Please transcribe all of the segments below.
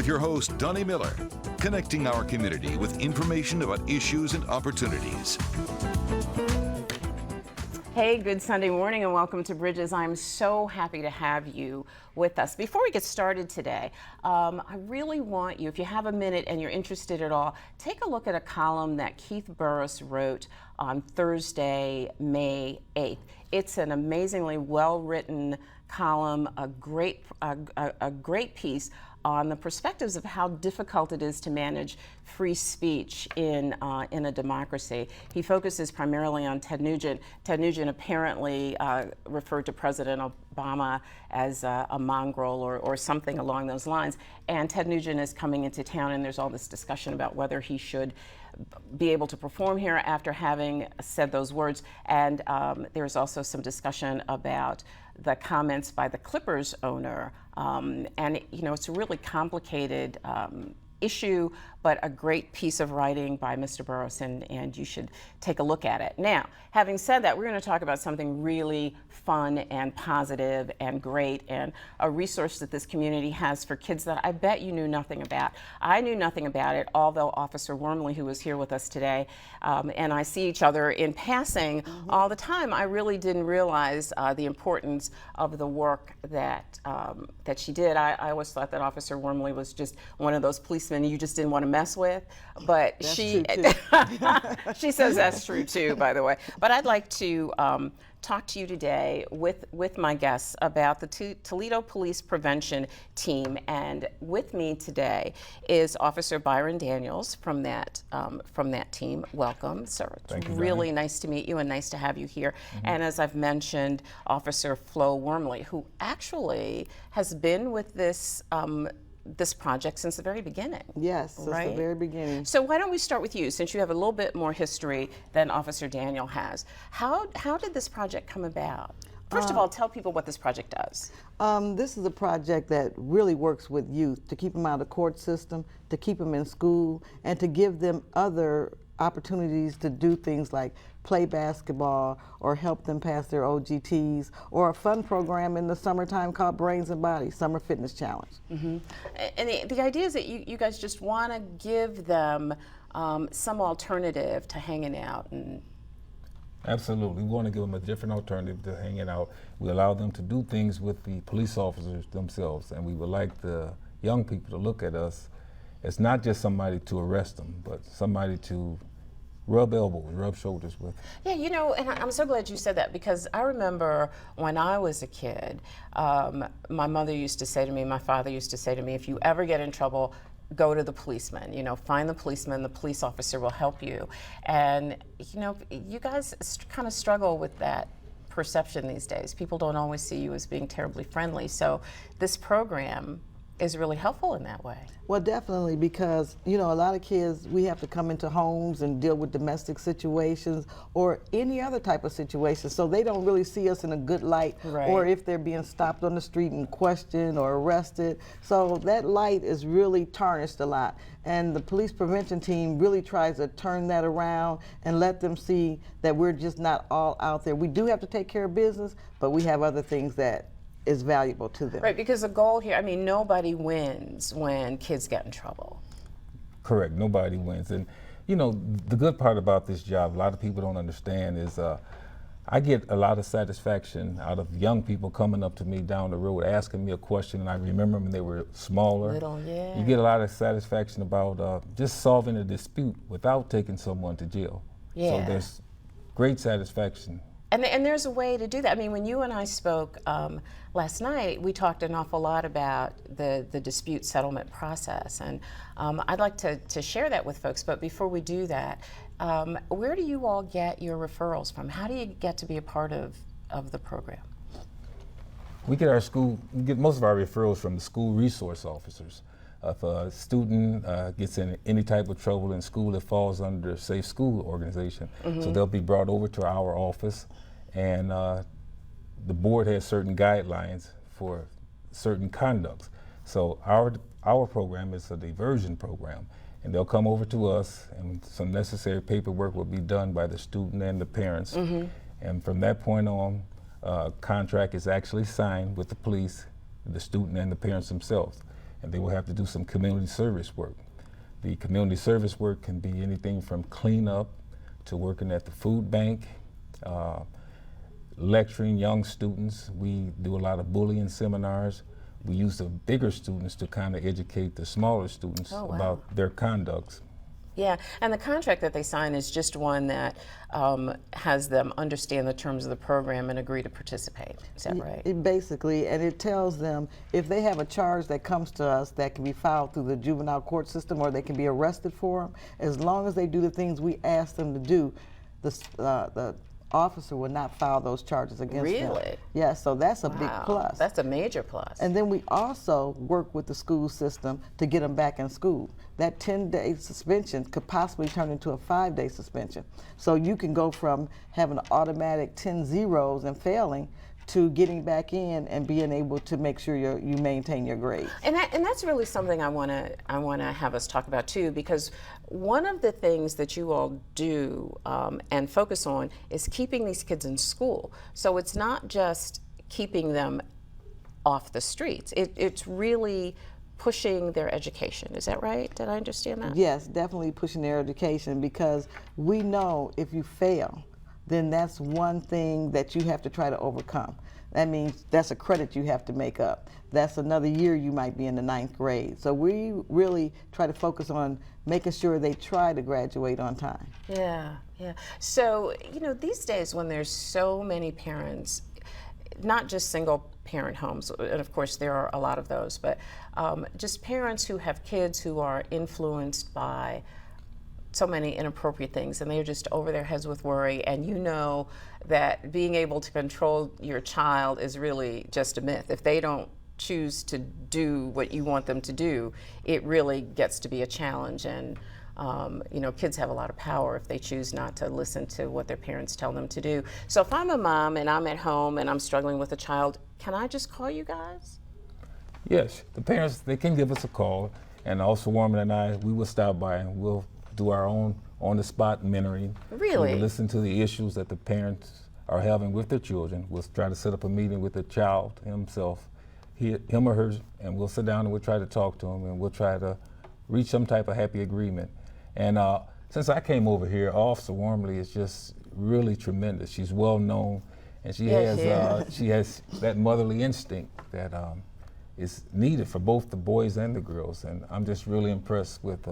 with your host, Donnie Miller, connecting our community with information about issues and opportunities. Hey, good Sunday morning and welcome to Bridges. I'm so happy to have you with us. Before we get started today, I really want you, if you have a minute and you're interested at all, take a look at a column that Keith Burris wrote on Thursday, May 8th. It's an amazingly well-written column, a great piece on the perspectives of how difficult it is to manage free speech in a democracy. He focuses primarily on Ted Nugent. Ted Nugent apparently referred to President Obama as a mongrel or something along those lines. And Ted Nugent is coming into town, and there's all this discussion about whether he should be able to perform here after having said those words. And there's also some discussion about the comments by the Clippers owner. And, you know, it's a really complicated issue, but a great piece of writing by Mr. Burris, and you should take a look at it. Now, having said that, we're going to talk about something really fun and positive and great, and a resource that this community has for kids that I bet you knew nothing about. I knew nothing about it, although Officer Wormley, who was here with us today, and I see each other in passing all the time, I really didn't realize the importance of the work that she did. I always thought that Officer Wormley was just one of those policemen you just didn't want to mess with, but that's she she says that's true too, by the way. But I'd like to talk to you today with my guests about the Toledo Police Prevention Team, and with me today is Officer Byron Daniels from that team. Welcome, sir. Thank you, really Donnie. nice to meet you and nice to have you here. And as I've mentioned, Officer Flo Wormley, who actually has been with this project since the very beginning. Yes, since right? the very beginning. So why don't we start with you, since you have a little bit more history than Officer Daniel has. How did this project come about? First of all, tell people what this project does. This is a project that really works with youth to keep them out of the court system, to keep them in school, and to give them other opportunities to do things like play basketball or help them pass their OGTs, or a fun program in the summertime called Brains and Body, Summer Fitness Challenge. And the idea is that you guys just want to give them some alternative to hanging out. And Absolutely. We want to give them a different alternative to hanging out. We allow them to do things with the police officers themselves, and we would like the young people to look at us as not just somebody to arrest them, but somebody to rub elbows, rub shoulders with. yeah, you know, and I'm so glad you said that, because I remember when I was a kid, my mother used to say to me, my father used to say to me, if you ever get in trouble, go to the policeman, you know, find the policeman, the police officer will help you. And, you know, you guys kind of struggle with that perception these days. People don't always see you as being terribly friendly. So this program is really helpful in that way. Well, definitely, because, you know, a lot of kids, we have to come into homes and deal with domestic situations or any other type of situation, so they don't really see us in a good light, Right. or if they're being stopped on the street and questioned or arrested. So that light is really tarnished a lot, and the police prevention team really tries to turn that around and let them see that we're just not all out there. We do have to take care of business, but we have other things that is valuable to them. Right, because the goal here, I mean, nobody wins when kids get in trouble. Correct, nobody wins. And, you know, the good part about this job, a lot of people don't understand, is I get a lot of satisfaction out of young people coming up to me down the road asking me a question, and I remember when they were smaller. Little, yeah. You get a lot of satisfaction about just solving a dispute without taking someone to jail. Yeah. So there's great satisfaction. And there's a way to do that. I mean, when you and I spoke last night, we talked an awful lot about the dispute settlement process, and I'd like to share that with folks. But before we do that, where do you all get your referrals from? How do you get to be a part of the program? We get most of our referrals from the school resource officers. If a student gets in any type of trouble in school, it falls under Safe School organization. So they'll be brought over to our office, and the board has certain guidelines for certain conducts. So our program is a diversion program, and they'll come over to us, and some necessary paperwork will be done by the student and the parents. And from that point on, contract is actually signed with the police, the student, and the parents themselves. and they will have to do some community service work. The community service work can be anything from cleanup to working at the food bank, lecturing young students. We do a lot of bullying seminars. We use the bigger students to kind of educate the smaller students Oh, wow. about their conducts. Yeah, and the contract that they sign is just one that has them understand the terms of the program and agree to participate. Is that right? Basically, and it tells them if they have a charge that comes to us that can be filed through the juvenile court system or they can be arrested for them, as long as they do the things we ask them to do, the officer will not file those charges against them. Really? Yeah, so that's a big Wow, plus. that's a major plus. And then we also work with the school system to get them back in school. That 10-day suspension could possibly turn into a 5-day suspension. So you can go from having an automatic 10 zeros and failing to getting back in and being able to make sure you maintain your grades. And that's really something I want to have us talk about too, because one of the things that you all do and focus on is keeping these kids in school. So it's not just keeping them off the streets. It's really pushing their education. Is that right? Did I understand that? Yes, definitely pushing their education, because we know if you fail, then that's one thing that you have to try to overcome. That means that's a credit you have to make up. That's another year you might be in the 9th grade. So we really try to focus on making sure they try to graduate on time. Yeah, yeah. So, you know, these days when there's so many parents, not just single parent homes, and of course there are a lot of those, but just parents who have kids who are influenced by so many inappropriate things and they're just over their heads with worry, and you know that being able to control your child is really just a myth. If they don't choose to do what you want them to do, it really gets to be a challenge. And you know, kids have a lot of power if they choose not to listen to what their parents tell them to do. So if I'm a mom and I'm at home and I'm struggling with a child, can I just call you guys? Yes, the parents, they can give us a call, and Officer Warman and I, we will stop by and we'll do our own on-the-spot mentoring. Really? We will listen to the issues that the parents are having with their children. We'll try to set up a meeting with the child himself, him or her, and we'll sit down and we'll try to talk to him, and we'll try to reach some type of happy agreement. And since I came over here, Officer Wormley is just really tremendous. She's well known, and she has that motherly instinct that is needed for both the boys and the girls. And I'm just really impressed with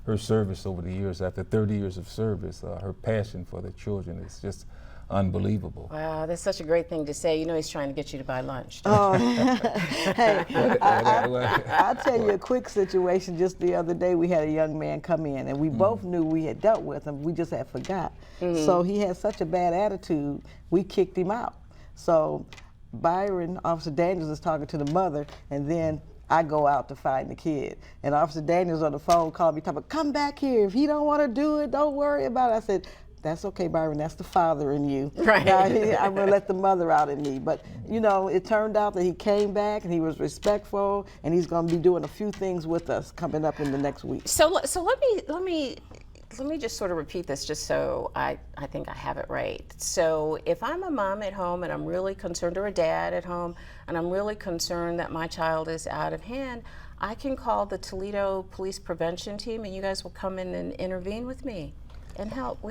her service over the years. After 30 years of service, her passion for the children is just unbelievable. Wow, that's such a great thing to say. You know he's trying to get you to buy lunch. Oh, hey, I'll tell you a quick situation. Just the other day, we had a young man come in, and we both knew we had dealt with him. We just had forgot. So he had such a bad attitude, we kicked him out. So Byron, Officer Daniels, is talking to the mother, and then I go out to find the kid. And Officer Daniels on the phone called me, talking about, come back here. If he don't want to do it, don't worry about it. I said, that's okay, Byron, that's the father in you. Right. Now, I'm gonna let the mother out in me. But you know, it turned out that he came back and he was respectful, and he's gonna be doing a few things with us coming up in the next week. So let me just sort of repeat this just so I think I have it right. So if I'm a mom at home and I'm really concerned, or a dad at home, and I'm really concerned that my child is out of hand, I can call the Toledo Police Prevention Team, and you guys will come in and intervene with me and help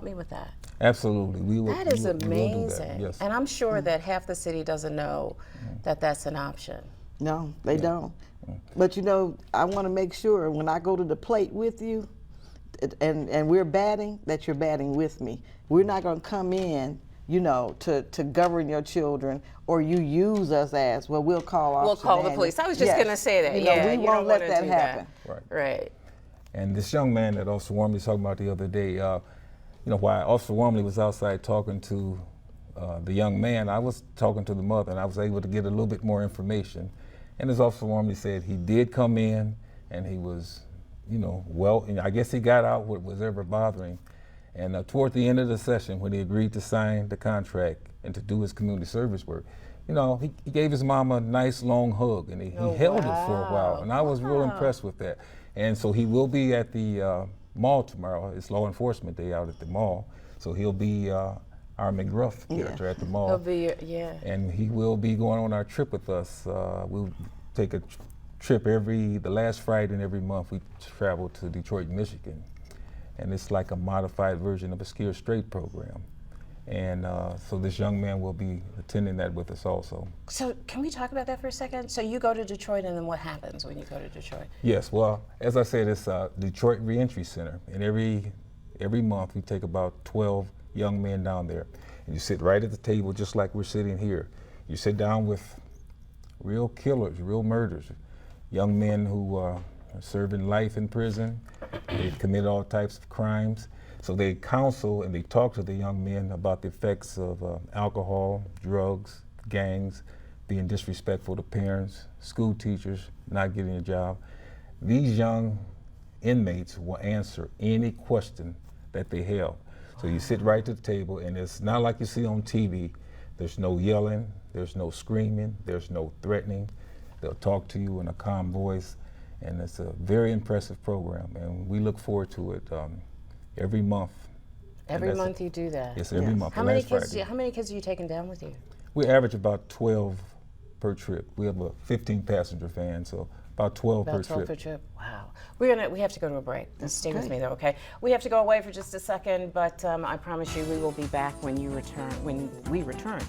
me with that. Absolutely, we will. That is we will do amazing. that, yes. And I'm sure that half the city doesn't know that that's an option. No, they don't. But you know, I want to make sure when I go to the plate with you, and we're batting, that you're batting with me. We're not going to come in, you know, to govern your children, or you use us as, well, we'll call Officer We'll call the Daniels. police. I was just Yes. going to say that. You know, Yeah, we you won't don't let wanna that do happen. Right. Right. And this young man that Officer Wormley was talking about the other day, you know, while Officer Wormley was outside talking to the young man, I was talking to the mother, and I was able to get a little bit more information. And as Officer Wormley said, he did come in, and he was, you know, well, and I guess he got out what was ever bothering. And toward the end of the session, when he agreed to sign the contract and to do his community service work, you know, he gave his mom a nice long hug, and he held it for a while, and I was real impressed with that. And so he will be at the mall tomorrow. It's Law Enforcement Day out at the mall, so he'll be our McGruff character at the mall. He'll be, yeah. And he will be going on our trip with us. We'll take a trip the last Friday in every month. We travel to Detroit, Michigan, and it's like a modified version of a Steer Straight program. And so this young man will be attending that with us also. So can we talk about that for a second? So you go to Detroit, and then what happens when you go to Detroit? Yes, well, as I said, it's Detroit Reentry Center, and every month we take about 12 young men down there, and you sit right at the table just like we're sitting here. You sit down with real killers, real murderers, young men who are serving life in prison. They've committed all types of crimes. So they counsel and they talk to the young men about the effects of alcohol, drugs, gangs, being disrespectful to parents, school teachers, not getting a job. These young inmates will answer any question that they have. So you sit right at the table, and it's not like you see on TV. There's no yelling, there's no screaming, there's no threatening. They'll talk to you in a calm voice, and it's a very impressive program, and we look forward to it every month. Every month you do that? Yes, every month. How many kids are you taking down with you? We average about 12 per trip. We have a 15-passenger van, so about 12 About per 12 trip. per trip. Wow. We have to go to a break. Just stay with me though, okay? We have to go away for just a second, but I promise you we will be back when we return.